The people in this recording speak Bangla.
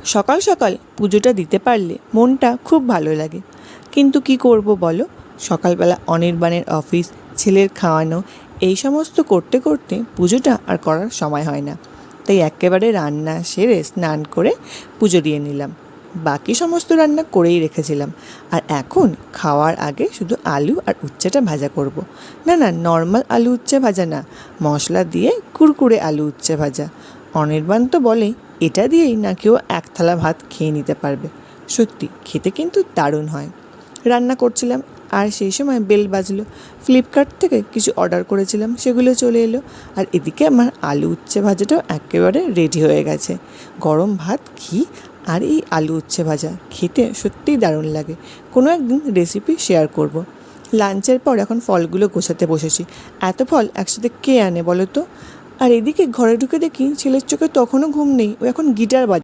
সকাল সকাল পুজোটা দিতে পারলে মনটা খুব ভালো লাগে, কিন্তু কি করব বলো, সকালবেলা অনির্বাণের অফিস, ছেলের খাওয়ানো, এই সমস্ত করতে করতে পুজোটা আর করার সময় হয় না। তাই একেবারে রান্না সেরে স্নান করে পুজো দিয়ে নিলাম। বাকি সমস্ত রান্না করেই রেখেছিলাম, আর এখন খাওয়ার আগে শুধু আলু আর উচ্ছেটা ভাজা করব। না না, নর্মাল আলু উচ্ছে ভাজা না, মশলা দিয়ে কুরকুরে আলু উচ্ছে ভাজা। অনির্বাণ তো বলে এটা দিয়েই না কেউ এক থালা ভাত খেয়ে নিতে পারবে। সত্যি খেতে কিন্তু দারুণ হয়। রান্না করছিলাম আর সেই সময় বেল বাজলো। ফ্লিপকার্ট থেকে কিছু অর্ডার করেছিলাম, সেগুলো চলে এলো। আর এদিকে আমার আলু উচ্ছে ভাজাটাও একেবারে রেডি হয়ে গেছে। গরম ভাত, ঘি আর এই আলু উচ্ছে ভাজা খেতে সত্যিই দারুণ লাগে। কোনো একদিন রেসিপি শেয়ার করব। লাঞ্চের পর এখন ফলগুলো গোছাতে বসেছি। এত ফল একসাথে কে আনে বলো তো? আর এদিকে ঘরে ঢুকে দেখি ছেলের চোখে তখনও ঘুম নেই, ও এখন গিটার বাজায়।